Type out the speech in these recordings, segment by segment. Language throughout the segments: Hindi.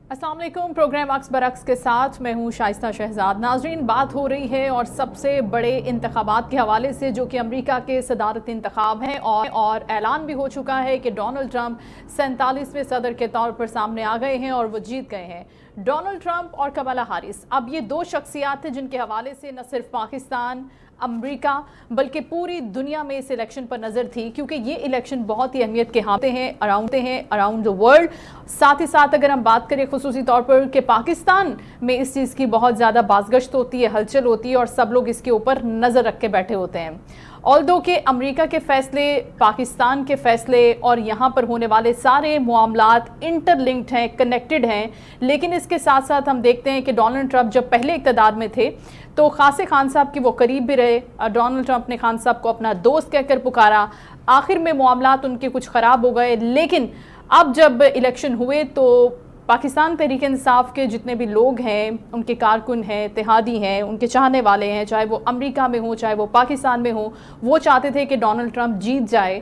अस्सलाम वालेकुम। प्रोग्राम अक्स बरक्स के साथ मैं हूं शाइस्ता शहजाद। नाजरीन, बात हो रही है और सबसे बड़े इंतखाबात के हवाले से जो कि अमेरिका के सदारती इंतखाब हैं और ऐलान भी हो चुका है कि डोनाल्ड ट्रंप 47वें सदर के तौर पर सामने आ गए हैं और वो जीत गए हैं। डोनाल्ड ट्रंप और कमला हैरिस अब ये दो शख्सियात हैं जिनके हवाले से न सिर्फ पाकिस्तान, अमेरिका बल्कि पूरी दुनिया में इस इलेक्शन पर नज़र थी, क्योंकि ये इलेक्शन बहुत ही अहमियत के हाथे हैं अराउंड द वर्ल्ड। साथ ही साथ अगर हम बात करें खुसूसी तौर पर कि पाकिस्तान में इस चीज़ की बहुत ज़्यादा बाज़गश्त होती है, हलचल होती है और सब लोग इसके ऊपर नज़र रख के बैठे होते हैं। ऑल्दो के अमेरिका के फ़ैसले, पाकिस्तान के फ़ैसले और यहाँ पर होने वाले सारे मामलात इंटरलिंक्ड हैं, कनेक्टेड हैं, लेकिन इसके साथ साथ हम देखते हैं कि डोनाल्ड ट्रंप जब पहले इक़्तिदार में थे तो खासे खान साहब की वो करीब भी रहे। डोनाल्ड ट्रंप ने खान साहब को अपना दोस्त कहकर पुकारा। आखिर में मामलात उनके कुछ ख़राब हो गए, लेकिन अब जब इलेक्शन हुए तो पाकिस्तान तहरीक इंसाफ के जितने भी लोग हैं, उनके कारकुन हैं, इत्तेहादी हैं, उनके चाहने वाले हैं, चाहे वो अमेरिका में हो चाहे वो पाकिस्तान में हो, वो चाहते थे कि डोनाल्ड ट्रंप जीत जाए।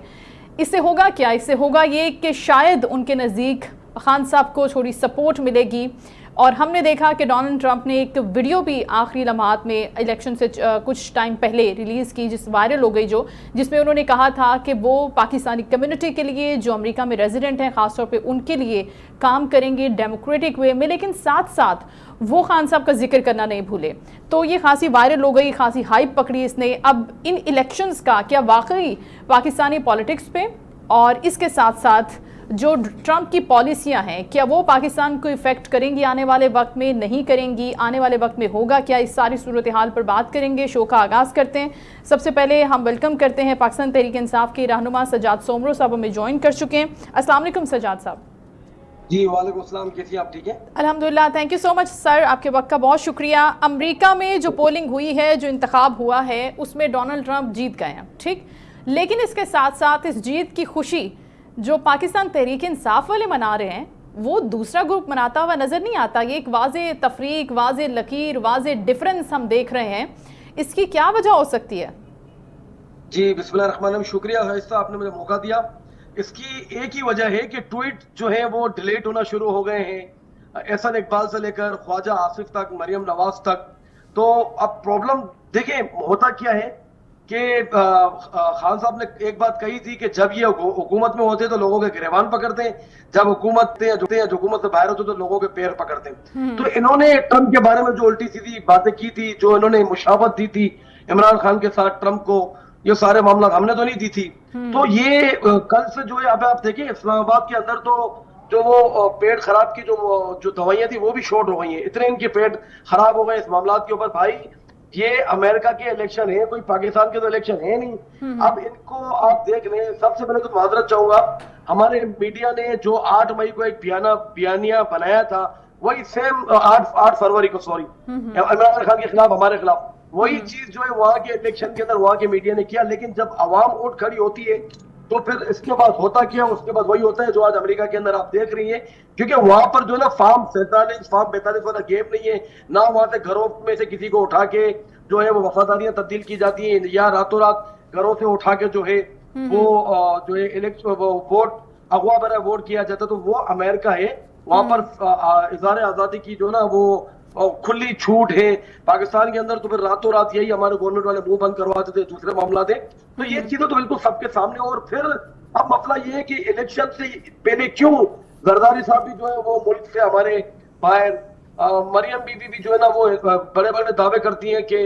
इससे होगा क्या? इससे होगा ये कि शायद उनके नज़दीक खान साहब को थोड़ी सपोर्ट मिलेगी। और हमने देखा कि डोनाल्ड ट्रंप ने एक वीडियो भी आखिरी लम्हात में इलेक्शन से कुछ टाइम पहले रिलीज़ की, जिस वायरल हो गई, जिसमें उन्होंने कहा था कि वो पाकिस्तानी कम्युनिटी के लिए जो अमेरिका में रेजिडेंट हैं ख़ासतौर पे उनके लिए काम करेंगे डेमोक्रेटिक वे में, लेकिन साथ साथ वो खान साहब का जिक्र करना नहीं भूले। तो ये खासी वायरल हो गई, खासी हाइप पकड़ी इसने। अब इन इलेक्शंस का क्या वाकई पाकिस्तानी पॉलिटिक्स पे और इसके साथ साथ जो ट्रंप की पॉलिसियां हैं, क्या वो पाकिस्तान को इफ़ेक्ट करेंगी आने वाले वक्त में, नहीं करेंगी, आने वाले वक्त में होगा क्या? इस सारी सूरत हाल पर बात करेंगे। शो का आगाज़ करते हैं। सबसे पहले हम वेलकम करते हैं पाकिस्तान तहरीक इंसाफ के रहनुमा सजाद सोमरो साहब, हमें ज्वाइन कर चुके हैं। अस्सलाम वालेकुम सजाद साहब। जी वालेकुम अस्सलाम, कैसी आप? ठीक है अल्हम्दुलिल्लाह, thank you so much sir, आपके वक्त का बहुत शुक्रिया। अमेरिका में जो पोलिंग हुई है, जो इंतखाब हुआ है, उसमें डोनाल्ड ट्रंप जीत गए हैं, ठीक, लेकिन इसके साथ साथ इस जीत की खुशी जो पाकिस्तान तहरीक इंसाफ वाले मना रहे हैं वो दूसरा ग्रुप मनाता हुआ नज़र नहीं आता। ये एक वाज़े तफरीक, वाज़े लकीर, वाज़े डिफरेंस हम देख रहे हैं। इसकी क्या वजह हो सकती है? जी बिस्मिल्लाहिर्रहमानिर्रहीम, शुक्रिया शाइस्ता, आपने मुझे मौका दिया। इसकी एक ही वजह है कि ट्वीट जो है वो डिलीट होना शुरू हो गए हैं, एहसन इकबाल से लेकर ख्वाजा आसिफ तक, मरियम नवाज तक। तो अब प्रॉब्लम देखें होता क्या है कि खान साहब ने एक बात कही थी कि जब ये हुकूमत में होते तो लोगों के गिरेबान पकड़ते हैं, जब हुकूमत से बाहर होते तो लोगों के पैर पकड़ते हैं। तो इन्होंने ट्रंप के बारे में जो उल्टी सीधी बातें की थी, जो इन्होंने मुशावत दी थी इमरान खान के साथ ट्रंप को, ये सारे मामला हमने तो नहीं दी थी। तो ये कल से जो है, अब आप देखिए इस्लामाबाद के अंदर तो जो वो पेट खराब की जो दवाइयां थी वो भी शॉर्ट हो गई हैं, इतने इनके पेट खराब हो गए इस मामला के ऊपर। भाई ये अमेरिका के इलेक्शन है, कोई पाकिस्तान के तो इलेक्शन है नहीं। अब इनको आप देख रहे हैं। सबसे पहले तो माजरत चाहूंगा, हमारे मीडिया ने जो 8 मई को एक बयानिया बनाया था, वही सेम 8 फरवरी को, सॉरी, इमरान खान के खिलाफ, हमारे खिलाफ, वही चीज जो है वहां के इलेक्शन के अंदर वहां के मीडिया ने किया। लेकिन जब अवाम उठ खड़ी होती है तो फिर इसके बाद होता क्या? उसके बाद वही होता है जो आज अमेरिका के अंदर आप देख रही हैं, क्योंकि वहां पर जो है ना फॉर्म 42 वाला गेप नहीं है ना। वहां से घरों में से किसी को उठा के जो है वो वफादारियां तब्दील की जाती हैं, या रातों रात घरों से उठा के जो है वो जो है वोट अगवा बरा वोट किया जाता। तो वो अमेरिका है, वहां पर इज़हार आजादी की जो ना वो खुली छूट है। पाकिस्तान के अंदर तो फिर रातों रात यही हमारे गवर्नमेंट वाले मुंह बंद करवाते थे, दूसरे मामला थे। तो ये चीजें तो बिल्कुल सबके सामने। और फिर अब मसला ये है कि इलेक्शन से पहले क्यों जरदारी साहब भी जो है वो मुल्क से हमारे बाहर, मरियम बीबी भी जो है ना वो बड़े बड़े दावे करती हैं कि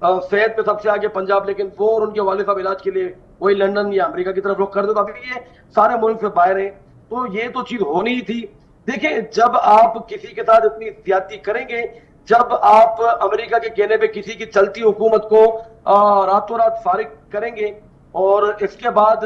सेहत में सबसे आगे पंजाब, लेकिन वो और उनके वाले साहब इलाज के लिए वही लंदन या अमेरिका की तरफ रुख कर दो। अभी ये सारे मुल्क से बाहर है। तो ये तो चीज होनी ही थी। देखिए, जब आप किसी के साथ इतनी ज्यादती करेंगे, जब आप अमेरिका के कहने पे किसी की चलती हुकूमत को रातों रात फारिग करेंगे, और इसके बाद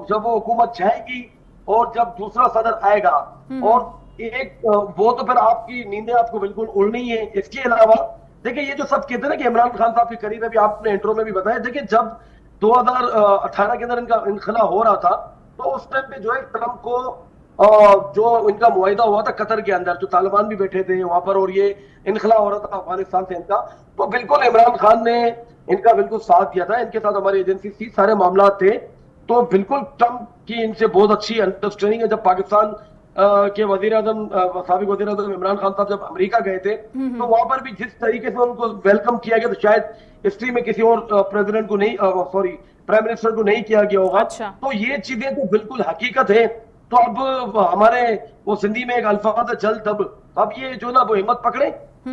जब वो हुकूमत जाएगी और जब दूसरा सदर आएगा, और एक वो तो फिर आपकी नींदें आपको बिल्कुल उड़नी है। इसके अलावा देखिए, ये जो सब कहते हैं ना कि इमरान खान साहब के करीब है, भी आपने इंट्रो में भी बताया। देखिए, जब 2018 के अंदर इनका इनखला हो रहा था तो उस टाइम पे जो है ट्रंप को जो इनका मुआहिदा हुआ था कतर के अंदर, जो तालिबान भी बैठे थे वहां पर, और ये इनखला हो रहा था अफगानिस्तान से इनका, तो बिल्कुल इमरान खान ने इनका बिल्कुल साथ दिया था। इनके साथ हमारी एजेंसी थी, सारे मामला थे। तो बिल्कुल ट्रंप की इनसे बहुत अच्छी अंडरस्टैंडिंग है। जब पाकिस्तान कि वजीर आजम साबिक वजीर आजम इमरान खान साहब जब अमेरिका गए थे तो वहां पर भी जिस तरीके से उनको वेलकम किया गया, तो शायद हिस्ट्री में किसी और प्रेसिडेंट को नहीं, सॉरी प्राइम मिनिस्टर को नहीं किया गया होगा। अच्छा। तो ये चीजें तो बिल्कुल हकीकत है। तो अब हमारे वो सिंधी में एक अल्फाज है जल तब, अब ये जो ना वो हिम्मत पकड़े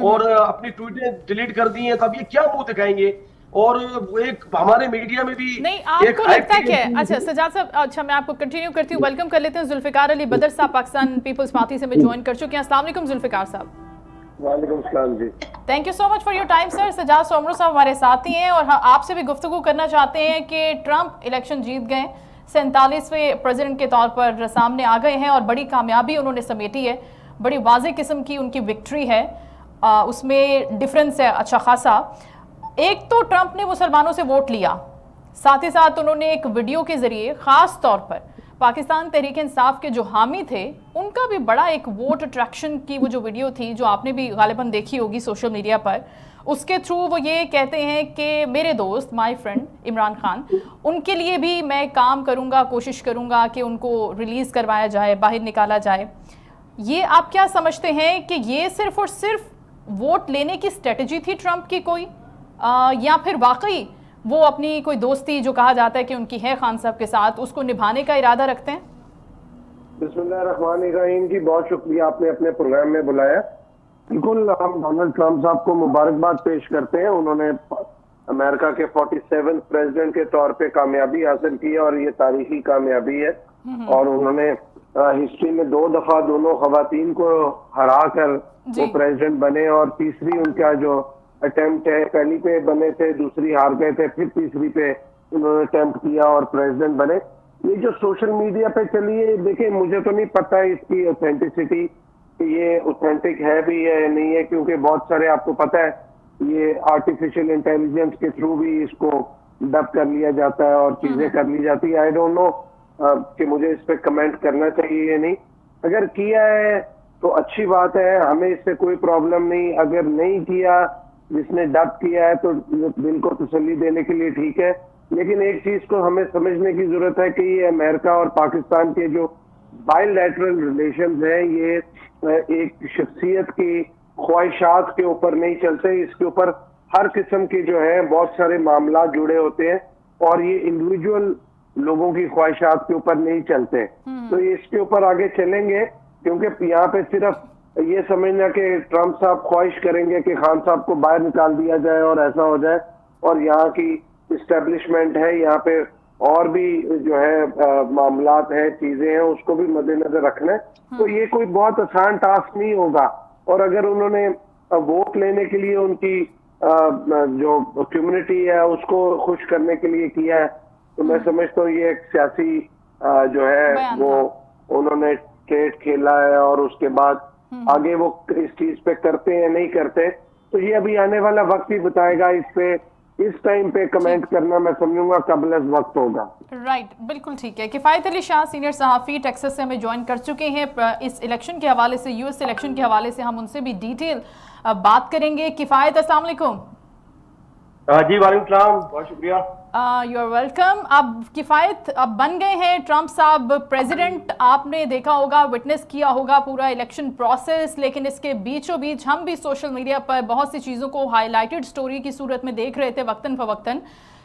और अपनी ट्वीटें डिलीट कर दी हैं, तब ये क्या मुंह दिखाएंगे। और वो एक हमारे मीडिया में भी नहीं, एक आपको लगता है क्या? अच्छा सजाद साहब, अच्छा मैं आपको कंटिन्यू करती हूँ, वेलकम कर लेते हैं जुल्फिकार अली बदर साहब, पाकिस्तान पीपल्स पार्टी से ज्वाइन कर चुके हैं। अस्सलाम वालेकुम जुल्फिकार साहब। वालेकुम सलाम जी। Thank you so much for your time sir. Sajjad Soomro साहब हमारे साथ ही हैं और आपसे भी गुफ्तगू करना चाहते हैं कि ट्रंप इलेक्शन जीत गए, 47वें प्रेसिडेंट के तौर पर सामने आ गए हैं और बड़ी कामयाबी उन्होंने समेटी है, बड़ी वाज़ेह किस्म की उनकी विक्ट्री है, उसमें डिफरेंस है अच्छा खासा। एक तो ट्रंप ने मुसलमानों से वोट लिया, साथ ही साथ उन्होंने एक वीडियो के जरिए खास तौर पर पाकिस्तान तहरीक इंसाफ के जो हामी थे उनका भी बड़ा एक वोट अट्रैक्शन की वो जो वीडियो थी, जो आपने भी गालिबन देखी होगी सोशल मीडिया पर, उसके थ्रू वो ये कहते हैं कि मेरे दोस्त, माय फ्रेंड इमरान खान, उनके लिए भी मैं काम करूंगा, कोशिश करूंगा कि उनको रिलीज़ करवाया जाए, बाहर निकाला जाए। ये आप क्या समझते हैं कि ये सिर्फ और सिर्फ वोट लेने की स्ट्रेटजी थी ट्रंप की कोई, या फिर वाकई वो अपनी कोई दोस्ती जो कहा जाता है कि उनकी है खान साहब के साथ, उसको निभाने का इरादा रखते हैं? बिस्मिल्लाहिर्रहमानिर्रहीम जी, बहुत शुक्रिया आपने अपने प्रोग्राम में बुलाया। बिल्कुल, हम डोनाल्ड ट्रंप साहब को मुबारकबाद पेश करते हैं। उन्होंने अमेरिका के 47 प्रेसिडेंट के तौर पे कामयाबी हासिल की है और ये तारीखी कामयाबी है। और उन्होंने हिस्ट्री में 2 दफा दोनों खवातीन को हरा कर वो प्रेसिडेंट बने और तीसरी उनका जो अटेम्प्ट है, पहली पे बने थे, दूसरी हार गए थे, फिर तीसरी पे उन्होंने अटेम्प्ट किया और प्रेसिडेंट बने। ये जो सोशल मीडिया पे चली है, देखिए मुझे तो नहीं पता इसकी ऑथेंटिसिटी, ये ऑथेंटिक है भी है या नहीं है, क्योंकि बहुत सारे आपको पता है ये आर्टिफिशियल इंटेलिजेंस के थ्रू भी इसको डब कर लिया जाता है और चीजें कर ली जाती है। आई डोंट नो कि मुझे इस पे कमेंट करना चाहिए या नहीं। अगर किया है तो अच्छी बात है, हमें इससे कोई प्रॉब्लम नहीं। अगर नहीं किया, जिसने डब किया है, तो दिल को तसल्ली देने के लिए ठीक है। लेकिन एक चीज को हमें समझने की जरूरत है कि ये अमेरिका और पाकिस्तान के जो बायलैटरल रिलेशंस हैं, ये एक शख्सियत की ख्वाहिशात के ऊपर नहीं चलते। इसके ऊपर हर किस्म के जो है बहुत सारे मामला जुड़े होते हैं और ये इंडिविजुअल लोगों की ख्वाहिशात के ऊपर नहीं चलते। तो इसके ऊपर आगे चलेंगे, क्योंकि यहाँ पे सिर्फ ये समझना कि ट्रंप साहब ख्वाहिश करेंगे कि खान साहब को बाहर निकाल दिया जाए और ऐसा हो जाए, और यहाँ की इस्टेब्लिशमेंट है, यहाँ पे और भी जो है मामलात है, चीजें हैं, उसको भी मद्देनजर रखना है। तो ये कोई बहुत आसान टास्क नहीं होगा। और अगर उन्होंने वोट लेने के लिए उनकी जो कम्युनिटी है उसको खुश करने के लिए किया है, तो मैं समझता हूँ ये एक सियासी जो है वो उन्होंने ट्रेड खेला है, और उसके बाद आगे वो इस चीज पे करते हैं नहीं करते, तो ये अभी आने वाला वक्त ही बताएगा। इस पे इस टाइम पे कमेंट करना मैं समझूंगा कबल वक्त होगा। राइट, बिल्कुल ठीक है। किफायत अली शाह सीनियर सहाफ़ी टेक्सास से हमें ज्वाइन कर चुके हैं। इस इलेक्शन के हवाले से, यूएस इलेक्शन के हवाले से हम उनसे भी डिटेल बात करेंगे। किफायत, अस्सलाम वालेकुम। जी वालेकुम सलाम, बहुत शुक्रिया। You are welcome. अब किफ़ायत, अब बन गए हैं ट्रंप साहब प्रेसिडेंट, आपने देखा होगा, विटनेस किया होगा पूरा इलेक्शन प्रोसेस, लेकिन इसके बीचों बीच हम भी सोशल मीडिया पर बहुत सी चीज़ों को हाईलाइटेड स्टोरी की सूरत में देख रहे थे वक्तन फवक्तन।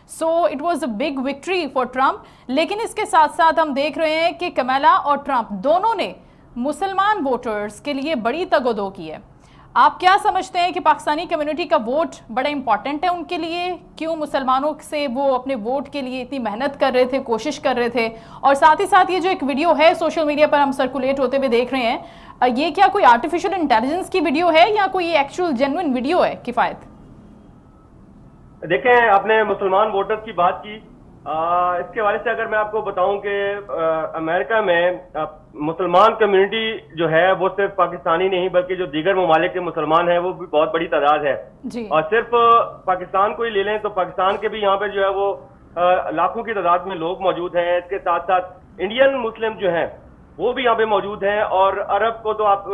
So it was a big victory for Trump. लेकिन इसके साथ साथ हम देख रहे हैं कि कमला और ट्रंप दोनों ने मुसलमान वोटर्स के लिए बड़ी तगोदो की है। आप क्या समझते हैं कि पाकिस्तानी कम्युनिटी का वोट बड़ा इंपॉर्टेंट है उनके लिए? क्यों मुसलमानों से वो अपने वोट के लिए इतनी मेहनत कर रहे थे, कोशिश कर रहे थे? और साथ ही साथ ये जो एक वीडियो है सोशल मीडिया पर हम सर्कुलेट होते हुए देख रहे हैं, ये क्या कोई आर्टिफिशियल इंटेलिजेंस की वीडियो है या कोई एक्चुअल जेन्युइन वीडियो है? किफायत, देखें, आपने मुसलमान वोटर्स की बात की, इसके हवाले से अगर मैं आपको बताऊं कि अमेरिका में मुसलमान कम्युनिटी जो है वो सिर्फ पाकिस्तानी नहीं बल्कि जो दीगर ममालिक के मुसलमान हैं वो भी बहुत बड़ी तादाद है जी। और सिर्फ पाकिस्तान को ही ले लें तो पाकिस्तान के भी यहाँ पे जो है वो लाखों की तादाद में लोग मौजूद हैं। इसके साथ साथ इंडियन मुस्लिम जो हैं वो भी यहाँ पे मौजूद हैं और अरब को तो आप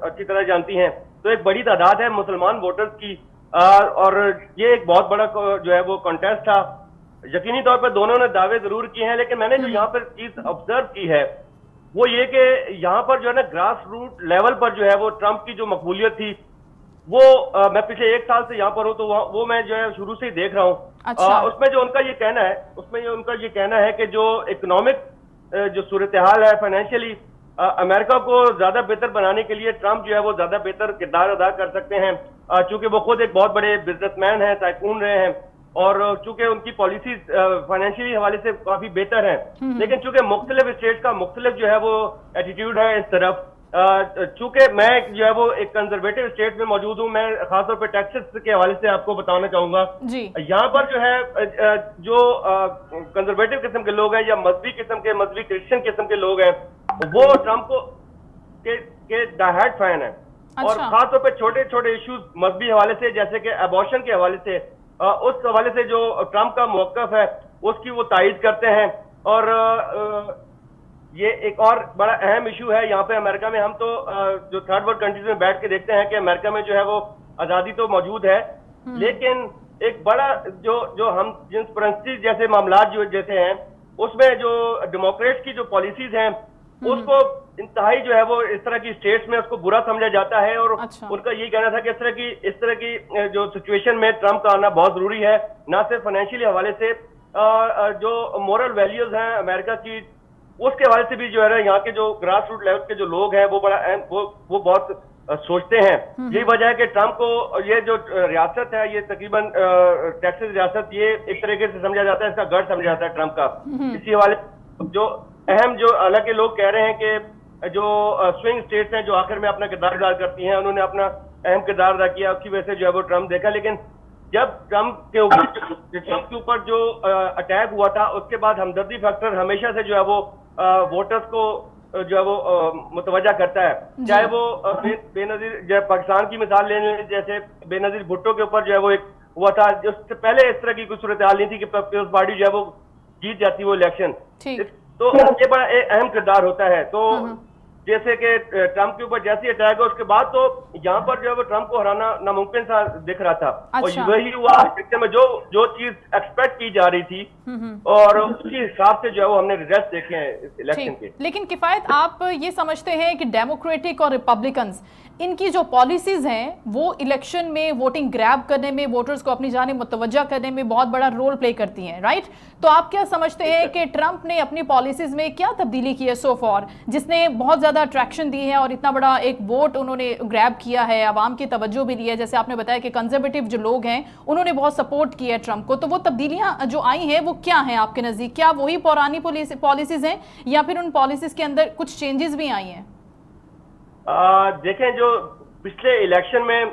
अच्छी तरह जानती हैं। तो एक बड़ी तादाद है मुसलमान वोटर्स की और ये एक बहुत बड़ा जो है वो कॉन्टेस्ट था। यकीनी तौर पर दोनों ने दावे जरूर किए हैं, लेकिन मैंने जो यहाँ पर चीज ऑब्जर्व की है वो ये कि यहाँ पर जो है ना ग्रास रूट लेवल पर जो है वो ट्रंप की जो मकबूलियत थी वो मैं पिछले 1 साल से यहाँ पर हूँ, तो वो मैं जो है शुरू से ही देख रहा हूँ। अच्छा। उसमें जो उनका ये कहना है, उनका ये कहना है कि जो इकोनॉमिक जो सूरत हाल है फाइनेंशियली, अमेरिका को ज्यादा बेहतर बनाने के लिए ट्रंप जो है वो ज्यादा बेहतर किरदार अदा कर सकते हैं, चूंकि वो खुद एक बहुत बड़े बिजनेसमैन हैं, टाइकून रहे हैं, और चूंकि उनकी पॉलिसीज फाइनेंशियली हवाले से काफी बेहतर है। लेकिन चूंकि मुख्तलिफ स्टेट का मुख्तलिफ जो है वो एटीट्यूड है इस तरफ, चूंकि मैं जो है वो एक कंजर्वेटिव स्टेट में मौजूद हूँ, मैं खासतौर पर टेक्सास के हवाले से आपको बताना चाहूंगा। यहाँ पर जो है जो कंजर्वेटिव किस्म के लोग हैं या मजहबी क्रिश्चियन किस्म के लोग हैं, वो ट्रंप को के डायहार्ड फैन है। और खासतौर पर छोटे छोटे इश्यूज मजहबी हवाले से, जैसे कि अबॉर्शन के हवाले से, उस हवाले से जो ट्रंप का मौकफ है उसकी वो तायद करते हैं। और ये एक और बड़ा अहम इशू है यहाँ पे अमेरिका में। हम तो जो थर्ड वर्ल्ड कंट्रीज में बैठ के देखते हैं कि अमेरिका में जो है वो आजादी तो मौजूद है, लेकिन एक बड़ा जो हम जिन्स परस्ती जैसे मामला जो जैसे हैं, उसमें जो डेमोक्रेट्स की जो पॉलिसीज हैं उसको इंतहाई जो है वो इस तरह की स्टेट्स में उसको बुरा समझा जाता है। और उनका यही कहना था कि इस तरह की जो सिचुएशन में ट्रंप का आना बहुत जरूरी है, ना सिर्फ फाइनेंशियली हवाले से, जो मोरल वैल्यूज हैं अमेरिका की उसके हवाले से भी जो है ना यहाँ के जो ग्रास रूट लेवल के जो लोग हैं वो बड़ा वो बहुत सोचते हैं। यही वजह है कि ट्रंप को ये जो रियासत है, ये तकरीबन टेक्सास रियासत, ये एक तरीके से समझा जाता है, इसका गढ़ समझा जाता है ट्रंप का। इसी हवाले जो अहम जो हालांकि लोग कह रहे हैं कि जो स्विंग स्टेट्स हैं जो आखिर में अपना किरदार अदा करती हैं, उन्होंने अपना अहम किरदार अदा किया, उसकी वजह से जो है वो ट्रंप देखा। लेकिन जब ट्रंप के ऊपर जो अटैक हुआ था उसके बाद हमदर्दी फैक्टर हमेशा से जो है वो वोटर्स को जो है वो मुतवज्जा करता है, चाहे वो बेनजीर पाकिस्तान की मिसाल लेने, जैसे बेनजीर भुट्टो के ऊपर जो है वो एक हुआ था, उससे पहले इस तरह की कोई सूरत हाल नहीं थी कि पीपल्स पार्टी जो है वो जीत जाती वो इलेक्शन। तो ये बड़ा अहम किरदार होता है। तो जैसे कि ट्रंप के ऊपर जैसे अटैक हुआ उसके बाद तो यहाँ पर जो है वो ट्रंप को हराना नामुमकिन सा दिख रहा था। और वही हुआ में जो चीज एक्सपेक्ट की जा रही थी, और उसके हिसाब से जो है वो हमने रिजल्ट देखे हैं इस इलेक्शन के। लेकिन किफायत, आप ये समझते हैं कि डेमोक्रेटिक और रिपब्लिकन्स इनकी जो पॉलिसीज हैं वो इलेक्शन में वोटिंग ग्रैब करने में, वोटर्स को अपनी जानिब मुतवज्जा करने में बहुत बड़ा रोल प्ले करती हैं, राइट? तो आप क्या समझते हैं कि ट्रंप ने अपनी पॉलिसीज में क्या तब्दीली की है सो फॉर, जिसने बहुत ज्यादा अट्रैक्शन दी है और इतना बड़ा एक वोट उन्होंने ग्रैब किया है, आवाम की तवज्जो भी ली है? जैसे आपने बताया कि कंजर्वेटिव जो लोग हैं उन्होंने बहुत सपोर्ट किया है ट्रंप को, तो वो तब्दीलियां जो आई हैं वो क्या हैं आपके नजदीक? क्या वही पुरानी पॉलिसीज हैं या फिर उन पॉलिसीज के अंदर कुछ चेंजेस भी आई हैं? देखें, जो पिछले इलेक्शन में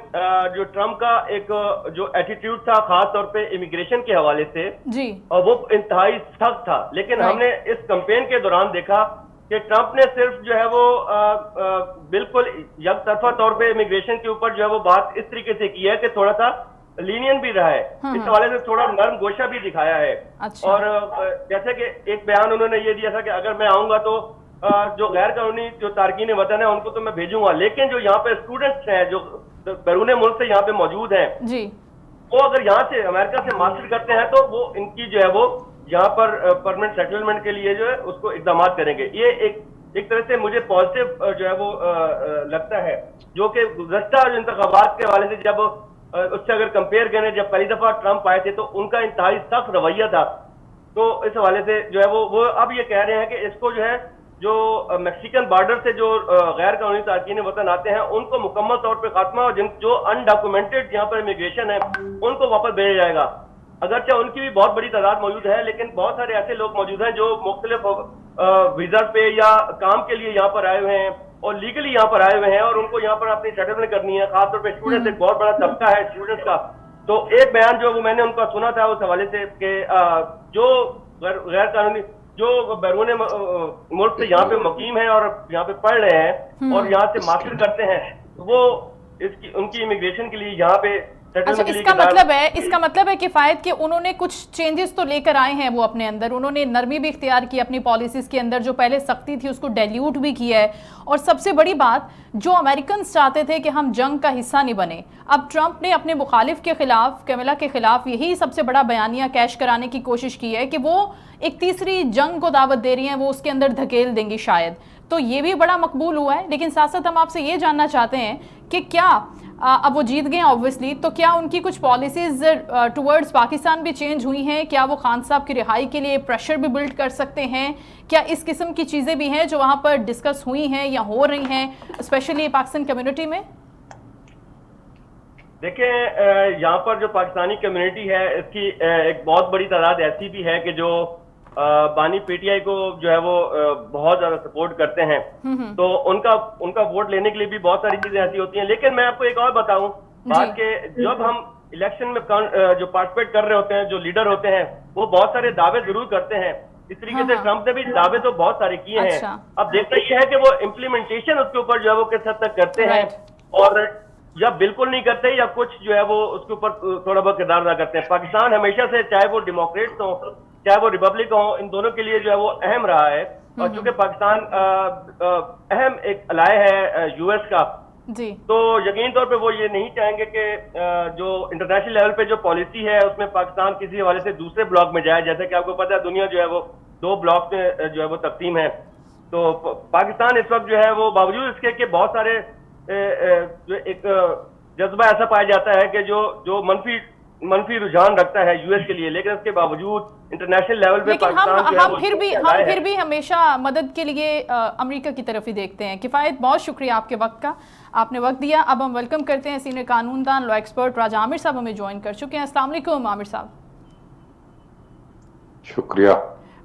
जो ट्रंप का एक जो एटीट्यूड था खास तौर पे इमिग्रेशन के हवाले से जी, और वो इंतहाई सख्त था। लेकिन हमने इस कैंपेन के दौरान देखा कि ट्रंप ने सिर्फ जो है वो बिल्कुल यकतरफा तौर पे इमिग्रेशन के ऊपर जो है वो बात इस तरीके से की है कि थोड़ा सा लीनियन भी रहा है, इस हवाले से थोड़ा नर्म गोशा भी दिखाया है। और जैसे कि एक बयान उन्होंने ये दिया था कि अगर मैं आऊंगा तो जो गैर कानूनी जो तारकीन वतन है उनको तो मैं भेजूंगा, लेकिन जो यहाँ पे स्टूडेंट्स हैं जो बैरून मुल्क से यहाँ पे मौजूद हैं जी, वो अगर यहाँ से अमेरिका से मास्टर करते हैं तो वो इनकी जो है वो यहाँ पर परमानेंट सेटलमेंट के लिए जो है उसको इकदाम करेंगे। ये एक तरह से मुझे पॉजिटिव जो है वो लगता है, जो कि गुज़श्ता इंतखाबात के हवाले से जब उससे अगर कंपेयर करें, जब पहली दफा ट्रंप आए थे तो उनका इंतहाई सख्त रवैया था। तो इस हवाले से जो है वो अब ये कह रहे हैं कि इसको जो है जो मैक्सिकन बॉर्डर से जो गैर कानूनी तारकीन वतन आते हैं उनको मुकम्मल तौर पे खात्मा, और जो अनडॉक्यूमेंटेड यहाँ पर इमिग्रेशन है उनको वापस भेजा जाएगा। अगरचे उनकी भी बहुत बड़ी तादाद मौजूद है, लेकिन बहुत सारे ऐसे लोग मौजूद हैं जो मुख्तलिफ वीजा पे या काम के लिए यहाँ पर आए हुए हैं और लीगली यहाँ पर आए हुए हैं, और उनको यहाँ पर अपनी सेटलमेंट करनी है। खासतौर पर स्टूडेंट्स एक बहुत बड़ा तबका है स्टूडेंट्स का। तो एक बयान जो वो मैंने उनका सुना था उस हवाले से कि जो गैर कानूनी जो बैरून मुल्क से यहाँ पे मुकीम है और यहाँ पे पढ़ रहे हैं और यहाँ से मास्टर करते हैं, वो उनकी इमिग्रेशन के लिए यहाँ पे अच्छा, इसका मतलब है किफायत कि उन्होंने कुछ चेंजेस तो लेकर आए हैं वो अपने अंदर, उन्होंने नरमी भी इख्तियार की अपनी पॉलिसीज के अंदर, जो पहले सख्ती थी उसको डाइल्यूट भी किया है। और सबसे बड़ी बात, जो अमेरिकन चाहते थे कि हम जंग का हिस्सा नहीं बने, अब ट्रंप ने अपने मुखालिफ के खिलाफ, कैमला के खिलाफ, यही सबसे बड़ा बयानिया कैश कराने की कोशिश की है कि वो एक तीसरी जंग को दावत दे रही हैं, वो उसके अंदर धकेल देंगी शायद। तो ये भी बड़ा मकबूल हुआ है। लेकिन साथ साथ हम आपसे ये जानना चाहते हैं कि क्या अब वो जीत गए ऑब्वियसली, तो क्या उनकी कुछ पॉलिसीज टुवर्ड्स पाकिस्तान भी चेंज हुई हैं? क्या वो खान साहब की रिहाई के लिए प्रेशर भी बिल्ड कर सकते हैं? क्या इस किस्म की चीज़ें भी हैं जो वहाँ पर डिस्कस हुई हैं या हो रही हैं, स्पेशली पाकिस्तान कम्युनिटी में? देखिए, यहाँ पर जो पाकिस्तानी कम्युनिटी है, इसकी एक बहुत बड़ी तादाद ऐसी भी है कि जो बानी पीटीआई को जो है वो बहुत ज्यादा सपोर्ट करते हैं। तो उनका वोट लेने के लिए भी बहुत सारी चीजें ऐसी होती हैं। लेकिन मैं आपको एक और बताऊं बात के, जब हम इलेक्शन में जो पार्टिसिपेट कर रहे होते हैं, जो लीडर होते हैं, वो बहुत सारे दावे जरूर करते हैं। इस तरीके से ट्रंप ने भी दावे तो बहुत सारे किए हैं। अब देखना यह है कि वो इम्प्लीमेंटेशन उसके ऊपर जो है वो किस हद तक करते हैं, और या बिल्कुल नहीं करते, या कुछ जो है वो उसके ऊपर थोड़ा बहुत किरदार अदा करते हैं। पाकिस्तान हमेशा से, चाहे वो डेमोक्रेट्स हो चाहे वो रिपब्लिक हो, इन दोनों के लिए जो है वो अहम रहा है। और चूंकि पाकिस्तान अहम एक अलाय है यूएस का जी, तो यकीन तौर पे वो ये नहीं चाहेंगे कि जो इंटरनेशनल लेवल पे जो पॉलिसी है उसमें पाकिस्तान किसी हवाले से दूसरे ब्लॉक में जाए। जैसे कि आपको पता है, दुनिया जो है वो 2 ब्लॉक में जो है वो तकसीम है। तो पाकिस्तान इस वक्त जो है वो, बावजूद इसके कि बहुत सारे जो एक जज्बा ऐसा पाया जाता है कि जो मनफी रुझान रखता है यूएस के लिए, लेकिन उसके बावजूद इंटरनेशनल लेवल पे पाकिस्तान हम फिर भी हमेशा मदद के लिए अमेरिका की तरफ ही देखते हैं। किफायत, बहुत शुक्रिया आपके वक्त का, आपने वक्त दिया। अब हम वेलकम करते हैं सीनियर कानूनदान, लॉ एक्सपर्ट राजा आमिर साहब हमें ज्वाइन कर चुके हैं। अस्सलाम वालेकुम आमिर साहब। शुक्रिया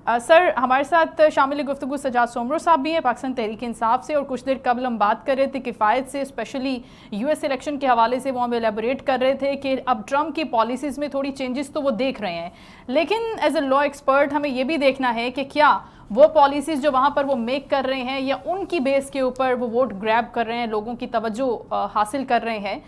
सर, हमारे साथ शामिल गुफ्तगू सजाद सोमरो साहब भी हैं पाकिस्तान तहरीक इंसाफ से, और कुछ देर कबल हम बात कर रहे थे किफ़ायत से, स्पेशली यूएस इलेक्शन के हवाले से। वो हम एलेबोरेट कर रहे थे कि अब ट्रंप की पॉलिसीज़ में थोड़ी चेंजेस तो वो देख रहे हैं, लेकिन एज ए लॉ एक्सपर्ट हमें ये भी देखना है कि क्या वो पॉलिसीज़ जो वहाँ पर वो मेक कर रहे हैं, या उनकी बेस के ऊपर वो वोट ग्रैब कर रहे हैं, लोगों की तवज्जो हासिल कर रहे हैं,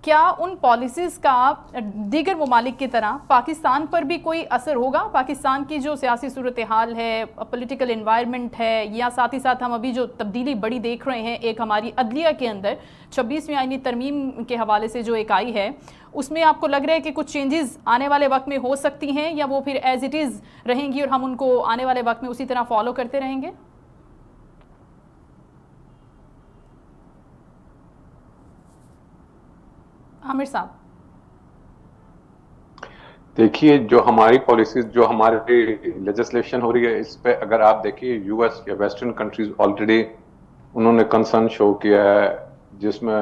क्या उन पॉलिसीज़ का दीगर ममालिक की तरह पाकिस्तान पर भी कोई असर होगा? पाकिस्तान की जो सियासी सूरत हाल है, पॉलिटिकल इन्वायरमेंट है, या साथ ही साथ हम अभी जो तब्दीली बड़ी देख रहे हैं एक हमारी अदलिया के अंदर 26वीं आईनी तरमीम के हवाले से जो एक आई है, उसमें आपको लग रहा है कि कुछ चेंजेस आने वाले वक्त में हो सकती हैं, या वो फिर एज इट इज़ रहेंगी और हम उनको आने वाले वक्त में उसी तरह फॉलो करते रहेंगे? आमिर साहब, देखिए, जो हमारी पॉलिसीज, जो हमारी लेजिस्लेशन हो रही है, इस पे अगर आप देखिए, यूएस या वेस्टर्न कंट्रीज ऑलरेडी उन्होंने कंसर्न शो किया है, जिसमें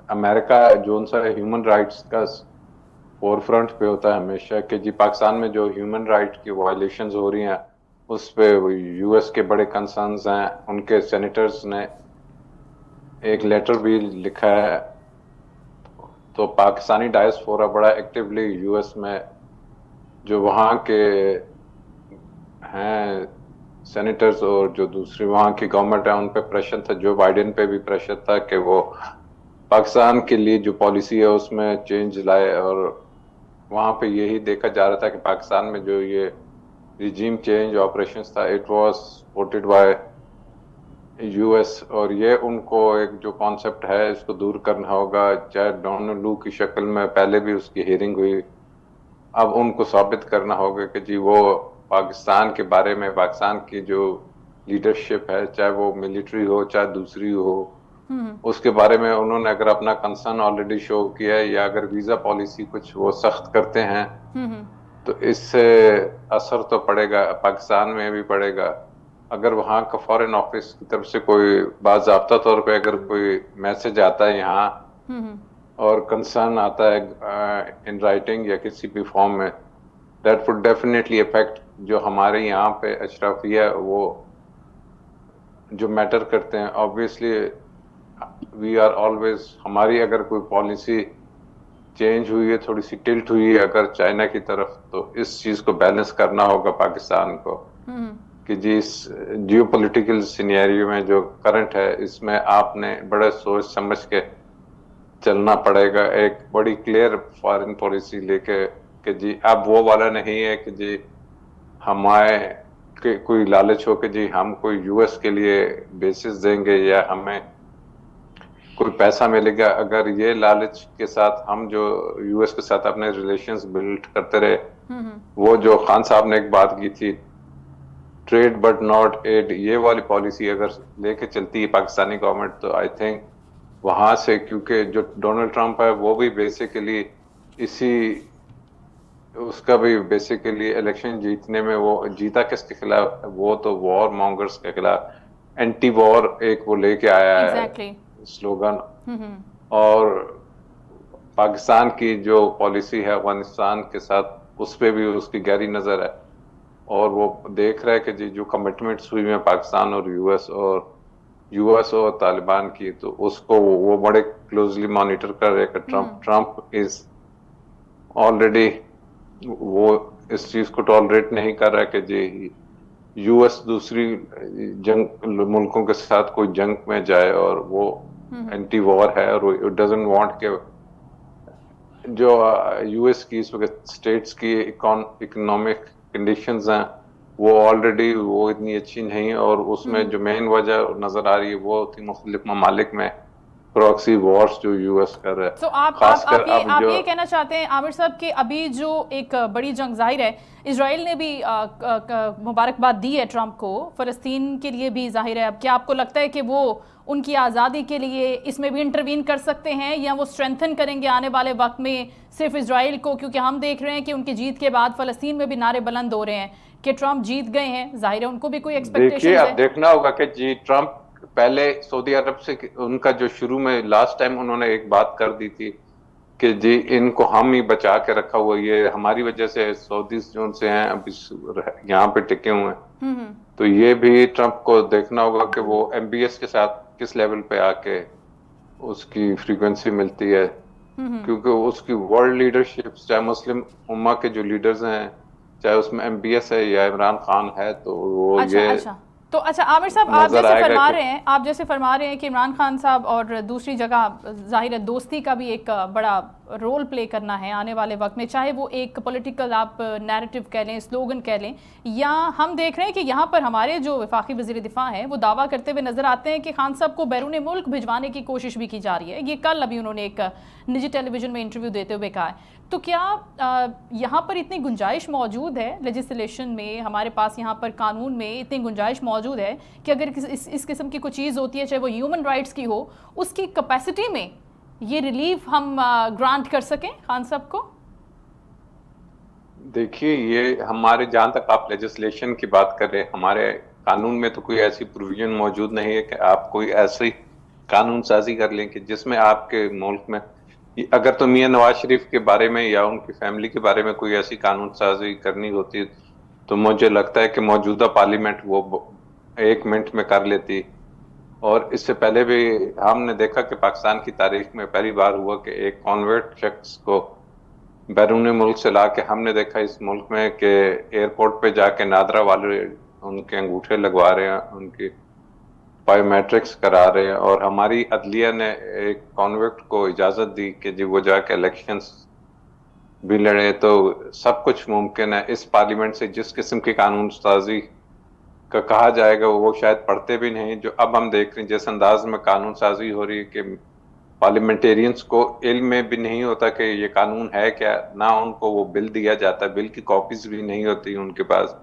अमेरिका जो उनसा ह्यूमन राइट्स का फोर फ्रंट पे होता है हमेशा, कि जी पाकिस्तान में जो ह्यूमन राइट की वायलेशंस हो रही हैं उस पे यूएस के बड़े कंसर्न्स हैं। उनके सेनेटर्स ने एक लेटर भी लिखा है। तो पाकिस्तानी डायस्पोरा बड़ा एक्टिवली यूएस में, जो वहाँ के हैं सेनेटर्स और जो दूसरी वहाँ की गवर्नमेंट है, उन पे प्रेशर था, जो बाइडेन पे भी प्रेशर था कि वो पाकिस्तान के लिए जो पॉलिसी है उसमें चेंज लाए। और वहाँ पे यही देखा जा रहा था कि पाकिस्तान में जो ये रिजीम चेंज ऑपरेशंस था, it was supported by US. और ये उनको एक जो कॉन्सेप्ट है इसको दूर करना होगा। चाहे डोनाल्ड लू की शक्ल में पहले भी उसकी हियरिंग हुई, अब उनको साबित करना होगा कि जी वो पाकिस्तान के बारे में, पाकिस्तान की जो लीडरशिप है, चाहे वो मिलिट्री हो चाहे दूसरी हो, उसके बारे में उन्होंने अगर अपना कंसर्न ऑलरेडी शो किया है, या अगर वीजा पॉलिसी कुछ वो सख्त करते हैं तो इससे असर तो पड़ेगा, पाकिस्तान में भी पड़ेगा। अगर वहाँ का फॉरेन ऑफिस की तरफ से कोई बाज़ाब्ता तौर पे अगर कोई मैसेज आता है यहाँ और कंसर्न आता है इन राइटिंग या किसी भी फॉर्म में, दैट वुड डेफिनेटली अफेक्ट जो हमारे यहाँ पे अशराफिया वो जो मैटर करते हैं। ऑब्वियसली वी आर ऑलवेज, हमारी अगर कोई पॉलिसी चेंज हुई है, थोड़ी सी टिल्ट हुई है अगर चाइना की तरफ, तो इस चीज को बैलेंस करना होगा पाकिस्तान को कि जी इस जियोपॉलिटिकल सिनेरियो में जो करंट है इसमें आपने बड़े सोच समझ के चलना पड़ेगा, एक बड़ी क्लियर फॉरेन पॉलिसी लेके कि जी अब वो वाला नहीं है कि जी हमारे के कोई लालच हो कि जी हम कोई यूएस के लिए बेसिस देंगे या हमें कोई पैसा मिलेगा। अगर ये लालच के साथ हम जो यूएस के साथ अपने रिलेशंस बिल्ड करते रहे, वो जो खान साहब ने एक बात की थी, ट्रेड बट नॉट एड, ये वाली पॉलिसी अगर लेके चलती है पाकिस्तानी गवर्नमेंट, तो आई थिंक वहां से, क्योंकि जो डोनाल्ड ट्रंप है वो भी बेसिकली इसी, उसका भी बेसिकली इलेक्शन जीतने में वो जीता किसके खिलाफ, वो तो वॉर मॉन्गर्स के खिलाफ, एंटी वॉर एक वो लेके आया है स्लोगन। और पाकिस्तान की जो पॉलिसी है अफगानिस्तान के साथ, उस पर भी उसकी गहरी नजर है और वो देख रहा है कि जी जो कमिटमेंट्स हुई हैं पाकिस्तान और यूएस और तालिबान की, तो उसको वो बड़े क्लोजली मॉनिटर कर रहे हैं कि ट्रंप इज ऑलरेडी वो इस चीज को टॉलरेट नहीं कर रहा कि जी यूएस दूसरी जंग मुल्कों के साथ कोई जंग में जाए, और वो एंटी वॉर है और वो डजंट वांट के जो यूएस की इस वक्त स्टेट्स की इकोनॉमिक कंडीशंस हैं वो ऑलरेडी वो इतनी अच्छी नहीं, और उसमें जो मेन वजह नजर आ रही है वो थी मुख्तलिफ ममालिक में प्रॉक्सी वॉर्स जो यूएस कर रहा है। तो आप ये कहना चाहते हैं आमिर साहब कि अभी जो एक बड़ी जंग जाहिर है, इजराइल ने भी मुबारकबाद दी है ट्रंप को, फ़लस्तीन के लिए भी जाहिर है, अब क्या आपको लगता है कि वो उनकी आज़ादी के लिए इसमें भी इंटरवीन कर सकते हैं, या वो स्ट्रेंथन करेंगे आने वाले वक्त में सिर्फ इजराइल को? क्योंकि हम देख रहे हैं कि उनकी जीत के बाद फ़लस्तीन में भी नारे बुलंद हो रहे हैं कि ट्रंप जीत गए हैं, जाहिर है उनको भी कोई एक्सपेक्टेशन है। अब देखना होगा कि जी ट्रंप पहले सऊदी अरब से, उनका जो शुरू में लास्ट टाइम उन्होंने एक बात कर दी थी कि जी इनको हम ही बचा के रखा हुआ, ये हमारी वजह से सऊदी जो से हैं अभी यहाँ पे टिके हुए हैं। तो ये भी ट्रंप को देखना होगा कि वो एमबीएस के साथ किस लेवल पे आके उसकी फ्रीक्वेंसी मिलती है, क्योंकि उसकी वर्ल्ड लीडरशिप, चाहे मुस्लिम उम्मा के जो लीडर्स हैं, चाहे उसमें एमबीएस है या इमरान खान है, तो वो तो अच्छा आमिर साहब, आप जैसे फरमा रहे हैं कि इमरान खान साहब और दूसरी जगह जाहिर है दोस्ती का भी एक बड़ा रोल प्ले करना है आने वाले वक्त में, चाहे वो एक पॉलिटिकल आप नैरेटिव कह लें, स्लोगन कह लें, या हम देख रहे हैं कि यहाँ पर हमारे जो वफाकी वज़ीर दिफा हैं वो दावा करते हुए नजर आते हैं कि खान साहब को बैरून मुल्क भिजवाने की कोशिश भी की जा रही है। ये कल अभी उन्होंने एक निजी टेलीविजन में इंटरव्यू देते हुए कहा है। तो क्या यहाँ पर इतनी गुंजाइश मौजूद है लेजिस्लेशन में, हमारे पास यहाँ पर कानून में इतनी गुंजाइश मौजूद है कि अगर इस किस्म की कोई चीज़ होती है, चाहे वो ह्यूमन राइट्स की हो, उसकी कैपेसिटी में ये रिलीफ हम ग्रांट कर सकें खान साहब को? देखिए, ये हमारे, जहां तक आप लेजिस्लेशन की बात कर रहे हैं, हमारे कानून में तो कोई ऐसी प्रोविजन मौजूद नहीं है कि आप कोई ऐसी कानून साजी कर लें कि जिसमें आपके मुल्क में, अगर तो मियां नवाज शरीफ के बारे में या उनकी फैमिली के बारे में कोई ऐसी कानून साजी करनी होती तो मुझे लगता है कि मौजूदा पार्लियामेंट वो 1 मिनट में कर लेती। और इससे पहले भी हमने देखा कि पाकिस्तान की तारीख में पहली बार हुआ कि एक कॉन्वर्ट शख्स को बैरून मुल्क से ला के, हमने देखा इस मुल्क में कि एयरपोर्ट पे जाके नादरा वाले उनके अंगूठे लगवा रहे हैं, उनकी बायोमेट्रिक्स करा रहे हैं, और हमारी अदलिया ने एक कॉन्वर्ट को इजाजत दी कि जी वो जाके इलेक्शंस भी लड़े। तो सब कुछ मुमकिन है इस पार्लियामेंट से। जिस किस्म की कानून साजी का कहा जाएगा वो शायद पढ़ते भी नहीं, जो अब हम देख रहे हैं जिस अंदाज में कानून साजी हो रही है कि पार्लियामेंटेरियंस को इल्म में भी नहीं होता कि ये कानून है क्या, ना उनको वो बिल दिया जाता, बिल की कॉपीज भी नहीं होती उनके पास,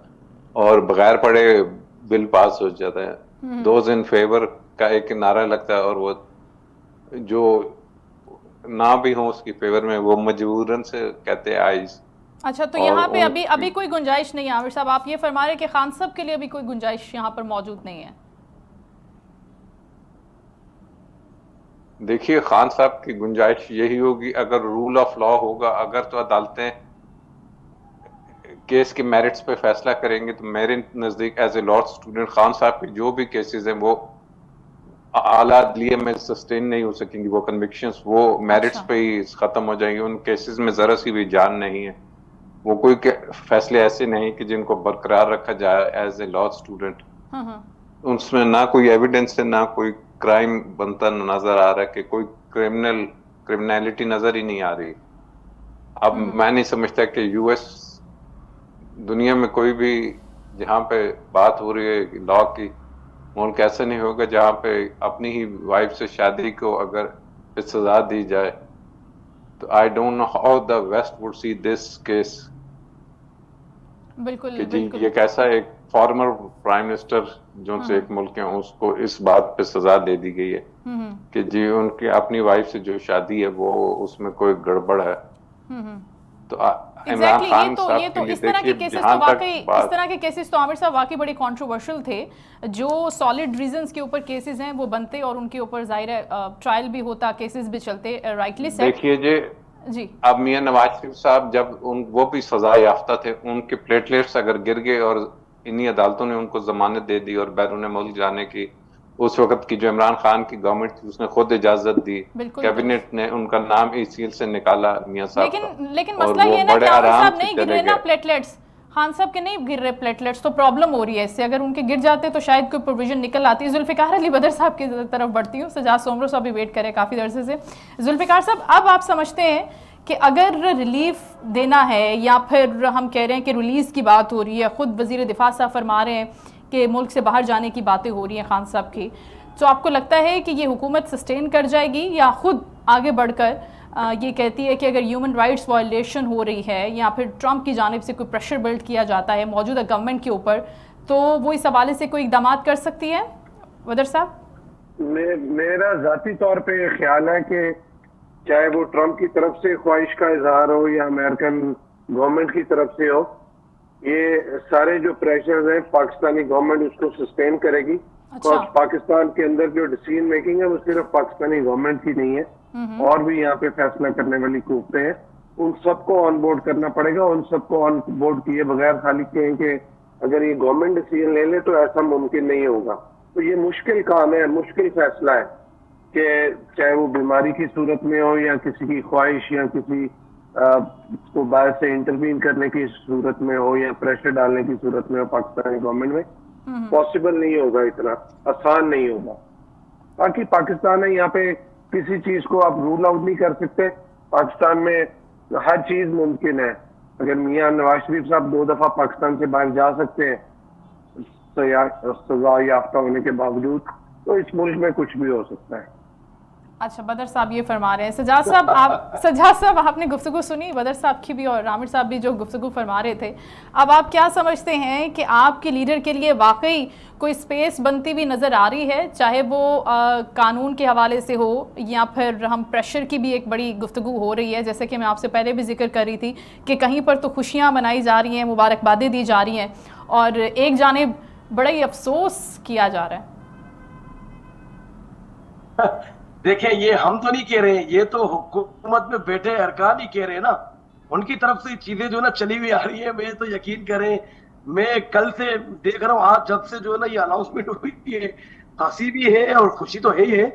और बगैर पढ़े बिल पास हो जाता है। दोज इन फेवर का एक नारा लगता है, और वो जो ना भी हो उसकी फेवर में वो मजबूरन से कहते हैं आइज। अच्छा, तो यहाँ पे अभी कोई गुंजाइश नहीं है आमिर साहब, आप ये फरमा रहे हैं कि खान साहब के लिए अभी कोई गुंजाइश यहाँ पर मौजूद नहीं है? देखिए, खान साहब की गुंजाइश यही होगी अगर रूल ऑफ लॉ होगा, अगर तो अदालतें केस के मेरिट्स पे फैसला करेंगे, तो मेरे नजदीक as a law student Khan साहब के जो भी केसेस हैं वो आला अदलिया में सस्टेन नहीं हो सकेंगी, वो कन्विक्शंस वो मेरिट्स पे ही खत्म हो जाएंगे। उन केसेस में जरा सी भी जान नहीं है, वो कोई फैसले ऐसे नहीं कि जिनको बरकरार रखा जाए एज ए लॉ स्टूडेंट। उसमें ना कोई एविडेंस है, ना कोई क्राइम बनता नजर आ रहा है कि कोई क्रिमिनल क्रिमिनलिटी नजर ही नहीं आ रही। अब मैं नहीं समझता कि यूएस दुनिया में कोई भी जहाँ पे बात हो रही है लॉ की, मुल्क ऐसा नहीं होगा जहाँ पे अपनी ही वाइफ से शादी को अगर सजा दी जाए। तो I don't know how the west would see this case बिल्कुल कि जी बिल्कुल। ये कैसा एक फॉर्मर प्राइम मिनिस्टर जो से एक मुल्क है उसको इस बात पे सजा दे दी गई है कि जी उनकी अपनी वाइफ से जो शादी है वो उसमें कोई गड़बड़ है। तो इमरान एग्जैक्टली खान ये साहब तो के लिए इस तरह के देखिए केसेस जहां तो तक वाकई इस बात तरह के केसेस तो आमिर साहब वाकई बड़े कंट्रोवर्शियल थे। जो सॉलिड रीजंस के ऊपर केसेस हैं वो बनते और उनके ऊपर जाहिर है ट्रायल भी होता, केसेस भी चलते, राइटली सेड। देखिए जी अब मियां नवाज शरीफ साहब जब वो भी सजा याफ्ता थे, उनके प्लेटलेट्स अगर गिर गए और इन्हीं अदालतों ने उनको जमानत दे दी और बैरून मुल्क जाने की, उस वक्त की जो इमरान खान की गवर्नमेंट थी उसने खुद इजाजत दी, बिल्कुल। कैबिनेट ने उनका नाम ईसीएल से निकाला मियां साहब का, लेकिन और मसला वो ये है ना बड़े कि आमिर आराम साहब से नहीं गिर चले रहे ना गए। प्लेटलेट्स, खान साहब के नहीं गिर रहे प्लेटलेट्स, तो प्रॉब्लम हो रही है इससे। अगर उनके गिर जाते तो शायद कोई प्रोविजन निकल आती है। जुल्फिकार अली बदर साहब की तरफ बढ़ती हूँ, सजाद सोमरो साहब भी वेट करे काफ़ी अरसे से। जुल्फिकार साहब, अब आप समझते हैं कि अगर रिलीफ देना है या फिर हम कह रहे हैं कि रिलीज़ की बात हो रही है, ख़ुद वज़ीर दिफा साहब फरमा रहे हैं कि मुल्क से बाहर जाने की बातें हो रही हैं खान साहब की, तो आपको लगता है कि ये हुकूमत सस्टेन कर जाएगी या ख़ुद आगे बढ़कर ये कहती है कि अगर ह्यूमन राइट्स वायलेशन हो रही है या फिर ट्रंप की जानिब से कोई प्रेशर बिल्ड किया जाता है मौजूदा गवर्नमेंट के ऊपर, तो वो इस हवाले से कोई इकदाम कर सकती है? वदर साहब, मेरा जाती तौर पे ये ख्याल है कि चाहे वो ट्रंप की तरफ से ख्वाहिश का इजहार हो या अमेरिकन गवर्नमेंट की तरफ से हो, ये सारे जो प्रेशर हैं पाकिस्तानी गवर्नमेंट उसको सस्टेन करेगी। अच्छा। और पाकिस्तान के अंदर जो डिसीजन मेकिंग है वो सिर्फ पाकिस्तानी गवर्नमेंट की नहीं है, और भी यहाँ पे फैसला करने वाली कुव्वतें हैं, उन सबको ऑन बोर्ड करना पड़ेगा। उन सबको ऑन बोर्ड किए बगैर खाली कहें कि अगर ये गवर्नमेंट डिसीजन ले ले तो ऐसा मुमकिन नहीं होगा। तो ये मुश्किल काम है, मुश्किल फैसला है कि चाहे वो बीमारी की सूरत में हो या किसी की ख्वाहिश या किसी को बाहर से इंटरवीन करने की सूरत में हो या प्रेशर डालने की सूरत में हो, पाकिस्तानी गवर्नमेंट में पॉसिबल नहीं होगा, इतना आसान नहीं होगा। बाकी पाकिस्तान है, यहाँ पे किसी चीज को आप रूल आउट नहीं कर सकते। पाकिस्तान में हर चीज मुमकिन है। अगर मियां नवाज शरीफ साहब 2 दफा पाकिस्तान से बाहर जा सकते हैं सजा याफ्ता होने के बावजूद, तो इस मुल्क में कुछ भी हो सकता है। अच्छा, बदर साहब ये फरमा रहे हैं। सजाद साहब आपने गुफ्तगू सुनी बदर साहब की भी और आमिर साहब भी जो गुफ्तगू फरमा रहे थे। अब आप क्या समझते हैं कि आपके लीडर के लिए वाकई कोई स्पेस बनती हुई नज़र आ रही है, चाहे वो कानून के हवाले से हो या फिर हम प्रेशर की भी एक बड़ी गुफ्तगू हो रही है, जैसे कि मैं आपसे पहले भी जिक्र कर रही थी कि कहीं पर तो खुशियाँ मनाई जा रही हैं, मुबारकबादें दी जा रही हैं, और एक जानिब बड़ा ही अफसोस किया जा रहा है। देखें, ये हम तो नहीं कह रहे हैं, ये तो हुकूमत में बैठे अरकान ही कह रहे हैं ना। उनकी तरफ से चीजें जो ना चली हुई आ रही है। मैं तो यकीन करें, मैं कल से देख रहा हूँ, आज जब से जो है ना ये अनाउंसमेंट हुई है, हंसी भी है और खुशी तो है ही है,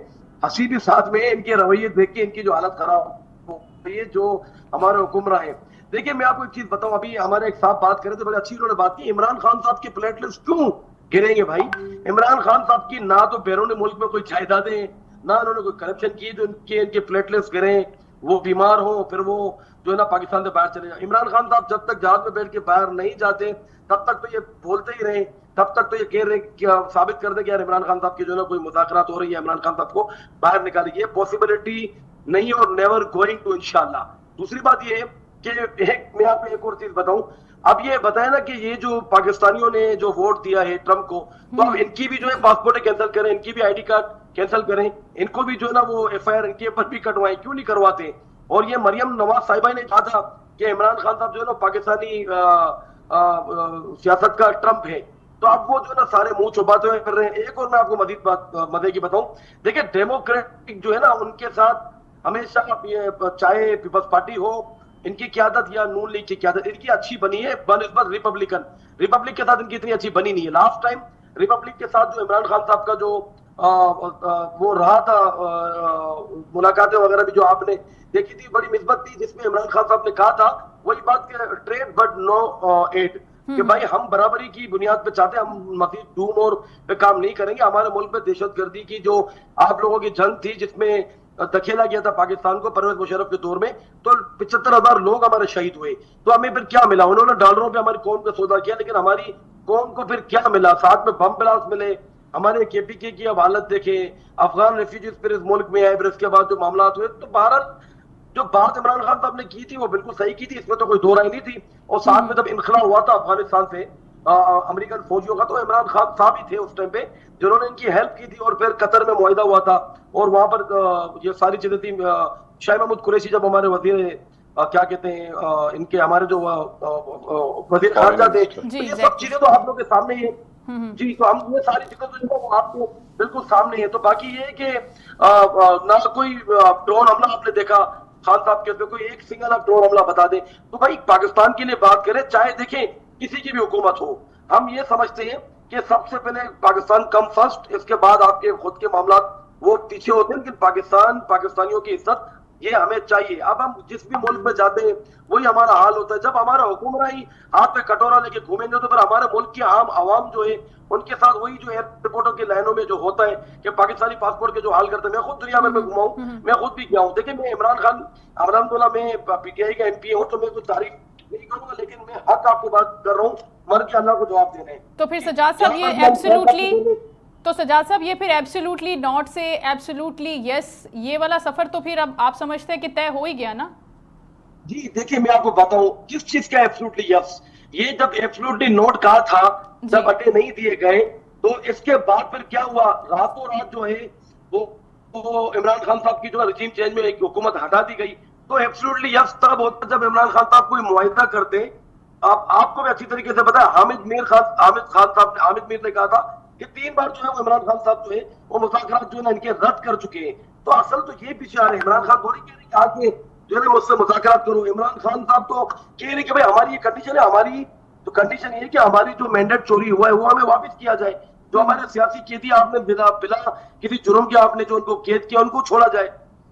हंसी भी साथ में है। इनके रवैये देख के इनकी जो हालत खराब हो रही है जो हमारे हुक्मरां है। देखिए, मैं आपको एक चीज बताऊं, अभी हमारे एक साहब बात करे तो बड़ी अच्छी उन्होंने बात की, इमरान खान साहब के प्लेटलेट्स क्यों गिरेंगे भाई? इमरान खान साहब की ना तो बैरून मुल्क में कोई जायदादें, ना उन्होंने कोई करप्शन की जो इनके प्लेटलेट्स गिरे, वो बीमार हो फिर वो जो है ना पाकिस्तान से बाहर चले जाए। इमरान खान साहब जब तक जहाज में बैठ के बाहर नहीं जाते तब तक तो ये बोलते ही रहे, तब तक तो ये कह रहे कि साबित कर दे कि यार इमरान खान साहब की जो है ना कोई मुज़ाकरात हो रही है, इमरान खान साहब को बाहर निकालेगी। ये पॉसिबिलिटी नहीं और नेवर गोइंग टू, इंशाल्लाह। दूसरी बात ये है कि मैं आपको एक और चीज बताऊं, अब ये बताया ना कि ये जो पाकिस्तानियों ने जो वोट दिया है ट्रंप को, तो अब इनकी भी जो है पासपोर्ट कैंसिल करें, इनकी भी आईडी कार्ड कैंसिल करें, इनको भी जो है ना वो एफआईआर इनके ऊपर भी कटवाएं, क्यों नहीं करवाते? और ये मरियम नवाज साहिबा ने कहा था कि इमरान खान साहब जो है ना पाकिस्तानी सियासत का ट्रंप है, तो अब वो जो है ना सारे मुंह छुपाते हुए कर रहे हैं। एक और मैं आपको मजीद बात मजे की बताऊं, देखिए डेमोक्रेटिक जो है ना उनके साथ हमेशा ये चाहे पीपल्स पार्टी हो इनकी क्यादत या नून लीग की क्यादत इनकी अच्छी बनी है बनस्बत रिपब्लिक के साथ इनकी इतनी अच्छी बनी नहीं है। लास्ट टाइम रिपब्लिक के साथ जो इमरान खान साहब का जो वो रहा था मुलाकातें वगैरह भी जो आपने देखी थी, बड़ी मिसबत थी, जिसमें इमरान खान साहब ने कहा था वही बात कि ट्रेड बट नो एड, कि भाई हम बराबरी की बुनियाद पे चाहते हैं, हम मजीद डूम और पे काम नहीं करेंगे। हमारे मुल्क में दहशतगर्दी की जो आप लोगों की जंग थी जिसमें धकेला गया था पाकिस्तान को परवेज मुशर्रफ के दौर में, तो 75,000 लोग हमारे शहीद हुए। तो हमें फिर क्या मिला? उन्होंने डॉलरों पे हमारी कौम का सौदा किया, लेकिन हमारी कौम को फिर क्या मिला? साथ में बम ब्लास्ट मिले। हमारे केपीके की अब हालत देखे, अफगान रेफ्यूजीज फिर इस मुल्क में आए, फिर इसके बाद जो मामला हुए, तो भारत जो बात इमरान खान साहब ने की थी वो बिल्कुल सही की थी, इसमें तो कोई दो राय नहीं थी। और साथ में जब इनखला हुआ था अफगानिस्तान से अमेरिकन फौजियों का, तो इमरान खान साहब ही थे उस टाइम पे जिन्होंने इनकी हेल्प की थी। और फिर कतर में मुआहिदा हुआ था और वहां पर ये सारी चीजें थी। शाह महमूद कुरैशी जब हमारे वजीर क्या कहते हैं इनके हमारे जो वजीर खारजा थे, तो ये सब चीजें तो आप लोग के सामने ही है जी। तो हम ये सारी चीजें तो वो आपको बिल्कुल सामने है। तो बाकी ये कि ना कोई ड्रोन हमला आपने देखा खान साहब के, कोई एक सिंगल आप ड्रोन हमला बता दे तो भाई पाकिस्तान के लिए बात करें, चाहे देखें किसी की भी हुकूमत हो, हम ये समझते हैं कि सबसे पहले पाकिस्तान कम फर्स्ट, इसके बाद आपके खुद के मामला वो पीछे होते हैं। लेकिन पाकिस्तान, पाकिस्तानियों की इज्जत ये हमें चाहिए। अब हम जिस भी मुल्क में जाते हैं वही हमारा हाल होता है। जब हमारा हुक्मरान हाथ में कटोरा लेके घूमेंगे तो फिर हमारे मुल्क की आम आवाम जो है उनके साथ वही जो एयरपोर्टों की लाइनों में जो होता है कि पाकिस्तानी पासपोर्ट के जो हाल करते हैं। मैं खुद दुनिया में घुमाऊं, मैं खुद भी गया हूं। देखिए मैं इमरान खान अल्हम्दुलिल्लाह मैं पीटीआई का एमपी हूं, तो मैं कुछ तारीफ नहीं करूंगा, लेकिन मैं हक आपको बात कर रहा हूँ, मर के अल्लाह को जवाब देने हैं। तो फिर सजाद साहब ये एब्सोल्युटली, तो सजाद साहब ये फिर एब्सोल्युटली नॉट से एब्सोल्युटली यस, ये वाला सफर तो फिर अब आप समझते हैं कि तय हो ही गया ना? जी देखिए मैं आपको बताऊं किस चीज का एब्सोल्युटली यस। ये जब एब्सोल्युटली नोट कहा था, जब अड्डे नहीं दिए गए, तो इसके बाद फिर क्या हुआ? रातों रात जो है वो इमरान खान साहब की जो रजीम चेंज में एक हुकूमत हटा दी गई। तो एब्सोल्युटली यस तब होता जब इमरान खान साहब कोई मुआहिदा करते। आपको भी अच्छी तरीके से पता है, हामिद मीर ने कहा था कि 3 बार जो है वो इमरान खान साहब जो है वो मुज़ाकरात जो है ना इनके रद्द कर चुके हैं। तो असल तो ये पीछे आ रहे हैं, इमरान खान थोड़ी कह रहे कि आके जो है मुझसे मुज़ाकरात करो। इमरान खान साहब तो कह रहे कि भाई हमारी ये कंडीशन है, हमारी तो कंडीशन ये कि हमारी जो मैंडेट चोरी हुआ है वो हमें वापस किया जाए। जो हमारे सियासी कैदी आपने बिना किसी जुर्म के आपने जो उनको कैद किया उनको छोड़ा जाए,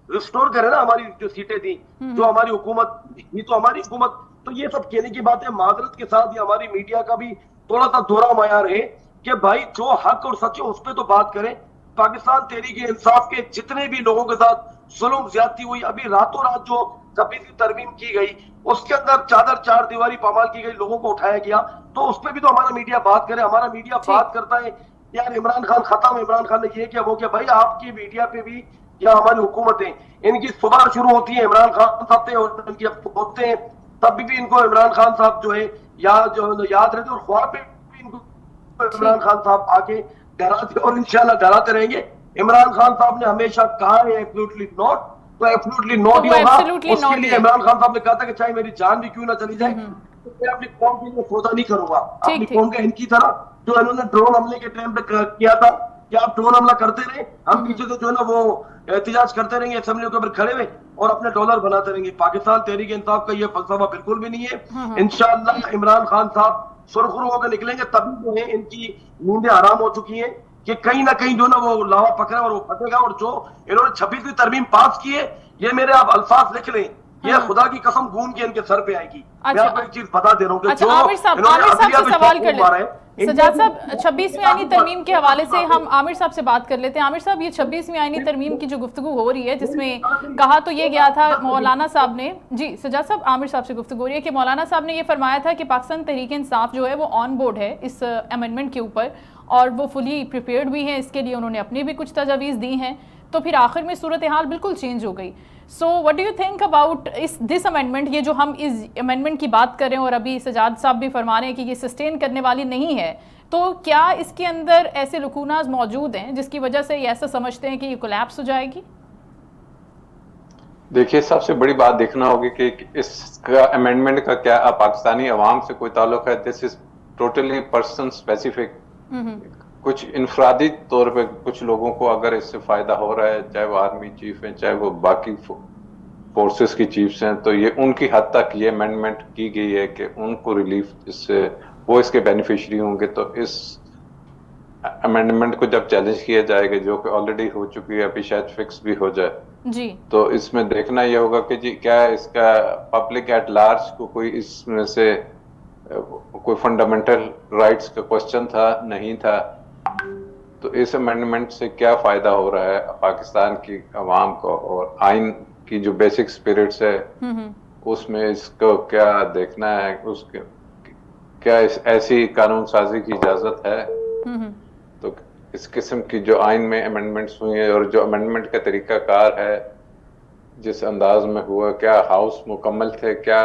रिस्टोर करे ना हमारी जो सीटें थी, जो हमारी हुकूमत, ये तो हमारी हुकूमत। तो ये सब कहने की बात है। माजरत के साथ ये हमारी मीडिया का भी थोड़ा सा दोहरा मायार है कि भाई जो हक और सच है उस पर तो बात करें। पाकिस्तान तहरीक इंसाफ के जितने भी लोगों के साथ जुल्म ज्यादती हुई, अभी रातों रात जो 26वीं तरमीम की गई उसके अंदर चार दीवारी पामाल की गई, लोगों को उठाया गया, तो उस पर भी तो हमारा मीडिया बात करे। हमारा मीडिया बात करता है यार इमरान खान खत्म, इमरान खान ने ये किया वो किया। भाई आपकी मीडिया पे भी या हमारी हुकूमतें, इनकी सुबह शुरू होती है इमरान खान साहब से और इनकी होते हैं, तब भी इनको इमरान खान साहब जो है याद रहते, और ख्वाब पे भी इनको इमरान खान साहब आके डराते और इंशाल्लाह डराते रहेंगे। इमरान खान साहब ने हमेशा कहा है एब्सोल्युटली नॉट, तो एब्सोल्युटली नॉट ही होगा। उसके लिए इमरान खान साहब ने कहा था कि चाहे मेरी जान भी क्यों ना चली जाए, तो मैं अपनी कौम के लिए सौदा नहीं करूंगा। अपनी कौम का इनकी तरह जो इन्होंने ड्रोन हमले के टाइम पे किया था कि आप ड्रोन हमला करते रहे, हम पीछे से जो है ना वो एहतजाज करते रहेंगे असेंबली के ऊपर खड़े हुए और अपने डॉलर बनाते रहेंगे। पाकिस्तान तहरीक इंसाफ का ये फलसफा बिल्कुल भी नहीं है। इंशाअल्लाह इमरान खान साहब सुरखरू होकर निकलेंगे, तभी जो है इनकी नींदें हराम हो चुकी हैं कि कहीं ना कहीं जो ना वो लावा पकड़ा और वो फटेगा। और जो इन्होंने 26वीं तरमीम पास की है, ये मेरे आप अल्फाज लिख लें, ये खुदा की कसम घूम के इनके सर पे आएगी। मैं आपको एक चीज बता दे रहा हूँ कि जो आमिर साहब से सवाल कर लेते सजाद साहब, 26वीं आईनी तरमीम के हवाले से हम आमिर साहब से बात कर लेते हैं। आमिर साहब, ये 26वीं आईनी तरमीम की जो गुफ्तगू हो रही है, जिसमें कहा तो ये गया था मौलाना साहब ने, जी सजाद साहब आमिर साहब से गुफ्तगू हो रही है कि मौलाना साहब ने ये फरमाया था कि पाकिस्तान तहरीक इंसाफ जो है वो ऑन बोर्ड है इस अमेंडमेंट के ऊपर और वो फुली प्रिपेयर्ड भी हैं, इसके लिए उन्होंने अपनी भी कुछ तजावीज़ दी हैं। तो फिर आखिर में सूरत हाल बिल्कुल चेंज हो गई। So what do you think about this amendment? ये जो हम इस अमेंडमेंट की बात कर रहे हैं और अभी सजाद साहब भी फरमा रहे हैं कि ये सस्टेन करने वाली नहीं है, तो क्या इसके अंदर ऐसे लुकूनाज मौजूद हैं जिसकी वजह से ये ऐसा समझते हैं कि ये कोलैप्स हो जाएगी? देखिए, सबसे बड़ी बात देखना होगी कि इसका अमेंडमेंट का क्या पाकिस्तानी अवाम से कोई ताल्लुक है। This is totally person specific. कुछ इनफरादी तौर पे कुछ लोगों को अगर इससे फायदा हो रहा है, चाहे वो आर्मी चीफ हैं, चाहे वो बाकी फोर्सेस की चीफ्स हैं, तो ये उनकी हद तक ये अमेंडमेंट की गई है कि उनको रिलीफ, इससे वो इसके बेनिफिशियरी होंगे। तो इस अमेंडमेंट को जब चैलेंज किया जाएगा, जो कि ऑलरेडी हो चुकी है, अभी शायद फिक्स भी हो जाए जी, तो इसमें देखना ये होगा कि जी क्या इसका पब्लिक एट लार्ज को कोई इसमें से कोई फंडामेंटल राइट्स का क्वेश्चन था, नहीं था। तो इस अमेंडमेंट से क्या फायदा हो रहा है पाकिस्तान की अवाम को, और आइन की जो बेसिक स्पिरिट्स है उसमें इसको क्या देखना है, उसके क्या ऐसी कानून साजी की इजाजत है? तो इस किस्म की जो आइन में अमेंडमेंट्स हुई है और जो अमेंडमेंट का तरीकाकार है, जिस अंदाज में हुआ, क्या हाउस मुकम्मल थे, क्या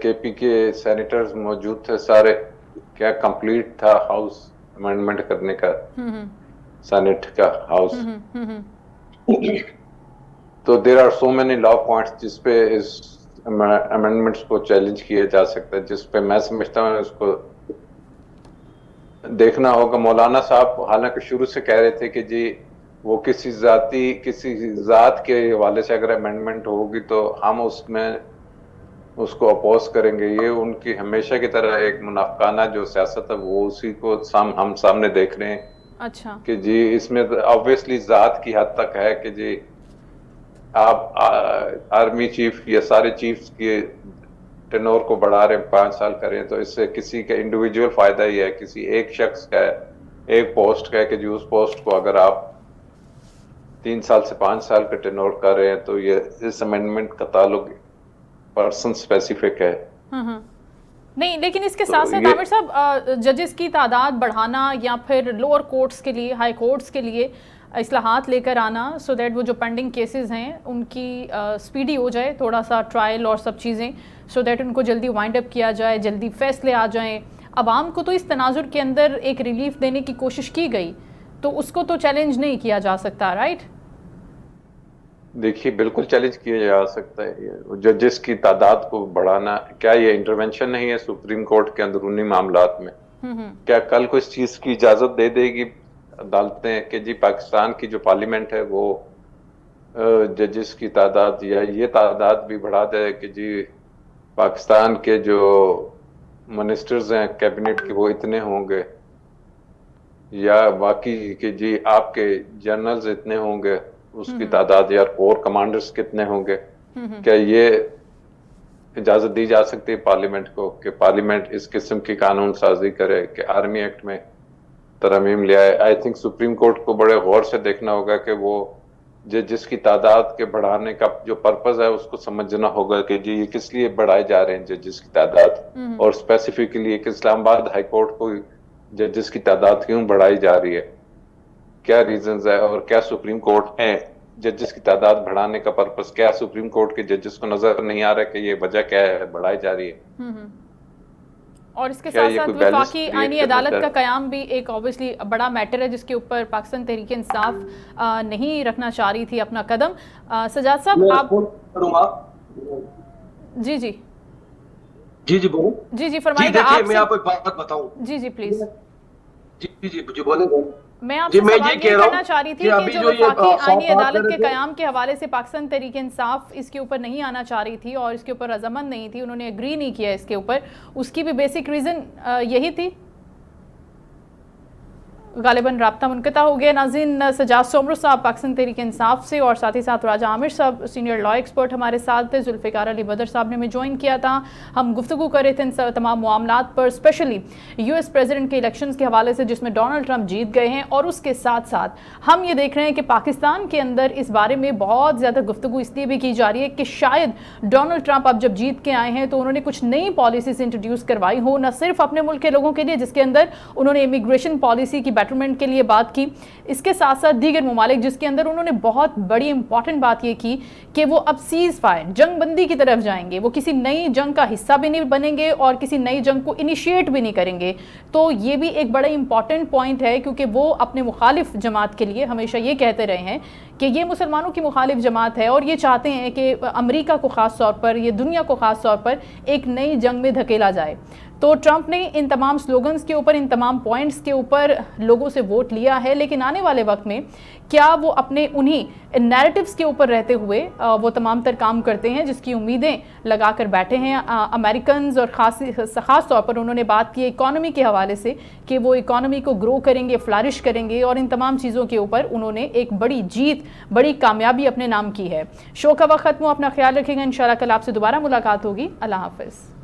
केपी के सेनेटर्स मौजूद थे सारे, क्या कंप्लीट था हाउस अमेंडमेंट करने का, सेनेट का हाउस? तो there are so many law points जिसपे इस अमेंडमेंट्स को चैलेंज किया जा सकता है, जिसपे मैं समझता हूँ इसको देखना होगा। मौलाना साहब हालांकि शुरू से कह रहे थे कि जी वो किसी जात के हवाले से अगर अमेंडमेंट होगी तो हम उसमें उसको अपोज करेंगे, ये उनकी हमेशा की तरह एक मुनाफिकाना जो सियासत है वो उसी को हम सामने देख रहे हैं। अच्छा कि जी इसमें ऑब्वियसली जात की हद तक है कि जी आप आर्मी चीफ या सारे चीफ्स के टेनोर को बढ़ा रहे 5 साल करें, तो इससे किसी का इंडिविजुअल फायदा ही है, किसी एक शख्स का है, एक पोस्ट का है कि जी उस पोस्ट को अगर आप 3 साल से 5 साल का टेनोर कर रहे हैं तो ये इस अमेंडमेंट का ताल्लुक पर्सन स्पेसिफिक है। नहीं, लेकिन इसके साथ साथ आमिर साहब जजेस की तादाद बढ़ाना या फिर लोअर कोर्ट्स के लिए, हाई कोर्ट्स के लिए इस्लाहात लेकर आना सो दैट वो जो पेंडिंग केसेस हैं उनकी स्पीडी हो जाए, थोड़ा सा ट्रायल और सब चीज़ें, सो दैट उनको जल्दी वाइंड अप किया जाए, जल्दी फैसले आ जाएं। अवाम को तो इस तनाजुर के अंदर एक रिलीफ देने की कोशिश की गई, तो उसको तो चैलेंज नहीं किया जा सकता, राइट? देखिए बिल्कुल चैलेंज किया जा सकता है। जजेस की तादाद को बढ़ाना, क्या ये इंटरवेंशन नहीं है सुप्रीम कोर्ट के अंदरूनी मामलात में? क्या कल को इस चीज की इजाजत दे देगी अदालतें कि जी पाकिस्तान की जो पार्लियामेंट है वो जजेस की तादाद या ये तादाद भी बढ़ा दे कि जी पाकिस्तान के जो मिनिस्टर्स हैं कैबिनेट के वो इतने होंगे, या बाकी कि जी आपके जनरल्स इतने होंगे, उसकी तादाद या कोर कमांडर्स कितने होंगे? क्या ये इजाजत दी जा सकती है पार्लियामेंट को कि पार्लियामेंट इस किस्म की कानून साजी करे कि आर्मी एक्ट में तरमीम ले आए? आई थिंक सुप्रीम कोर्ट को बड़े गौर से देखना होगा कि वो जिसकी तादाद के बढ़ाने का जो पर्पज है उसको समझना होगा कि जी ये किस लिए बढ़ाए जा रहे हैं जजेस की तादाद, और स्पेसिफिकली कि इस्लामाबाद हाई कोर्ट को जजेस की तादाद क्यों बढ़ाई जा रही है, क्या रीजंस है, और क्या सुप्रीम कोर्ट है जजेस की तादाद बढ़ाने का पर्पस क्या? सुप्रीम कोर्ट के जजेस को नजर नहीं आ रहा कि ये वजह क्या है बढ़ाई जा रही है? और इसके साथ साथ वफाकी आईनी अदालत का कयाम भी एक ऑब्वियसली बड़ा मैटर है जिसके ऊपर पाकिस्तान तहरीक इंसाफ नहीं रखना चाह रही थी अपना कदम। सजाद साहब आप जी जी जी जी बोलो। जी जी फरमाइएगा। देखिए मैं आपको एक बात बताऊं। जी जी प्लीज। जी जी जी बोले। मैं आपसे सवाल ये करना चाह रही थी कि जो वफाकी आईनी अदालत के कयाम के हवाले से पाकिस्तान तहरीक इंसाफ इसके ऊपर नहीं आना चाह रही थी और इसके ऊपर रजामंद नहीं थी, उन्होंने एग्री नहीं किया इसके ऊपर, उसकी भी बेसिक रीज़न यही थी? गालिबन राब्ता मुनक़ता हो गया। नाज़रीन, सजाद सोमरो साहब पाकिस्तान तहरीक इंसाफ से और साथ ही साथ राजा आमिर साहब सीनियर लॉ एक्सपर्ट हमारे साथ थे, जुल्फ़िकार अली बदर साहब ने हमें ज्वाइन किया था। हम गुफ्तगू कर रहे थे इन तमाम मामलात पर, स्पेशली US प्रेसिडेंट के इलेक्शंस के हवाले से जिसमें डोनाल्ड ट्रंप जीत गए हैं, और उसके साथ साथ हम ये देख रहे हैं कि पाकिस्तान के अंदर इस बारे में बहुत ज़्यादा गुफ्तगू इसलिए भी की जा रही है कि शायद डोनाल्ड ट्रंप अब जब जीत के आए हैं तो उन्होंने कुछ नई पॉलिसीज इंट्रोड्यूस करवाई हो, न सिर्फ अपने मुल्क के लोगों के लिए जिसके अंदर उन्होंने इमिग्रेशन पॉलिसी की बेटरमेंट के लिए बात की, इसके साथ साथ दीगर ममालिक जिसके अंदर उन्होंने बहुत बड़ी इंपॉर्टेंट बात ये की कि वो अब सीज फायर जंग बंदी की तरफ जाएंगे, वो किसी नई जंग का हिस्सा भी नहीं बनेंगे और किसी नई जंग को इनिशिएट भी नहीं करेंगे। तो ये भी एक बड़ा इंपॉर्टेंट पॉइंट है क्योंकि वो अपने मुखालिफ जमात के लिए हमेशा ये कहते रहे हैं कि ये मुसलमानों की मुखालिफ जमात है और ये चाहते हैं कि अमेरिका को ख़ास तौर पर, ये दुनिया को ख़ास तौर पर एक नई जंग में धकेला जाए। तो ट्रंप ने इन तमाम स्लोगन्स के ऊपर, इन तमाम पॉइंट्स के ऊपर लोगों से वोट लिया है, लेकिन आने वाले वक्त में क्या वो अपने उन्हीं नैरेटिव्स के ऊपर रहते हुए वो तमाम तर काम करते हैं जिसकी उम्मीदें लगा कर बैठे हैं अमेरिकन, और ख़ास तौर पर उन्होंने बात की इकॉनमी के हवाले से कि वो इकॉनमी को ग्रो करेंगे, फ्लरिश करेंगे, और इन तमाम चीज़ों के ऊपर उन्होंने एक बड़ी जीत, बड़ी कामयाबी अपने नाम की है। शो का वक्त खत्म हो, अपना ख्याल रखेंगे, इंशाल्लाह कल आपसे दोबारा मुलाकात होगी। अल्लाह हाफ़िज़।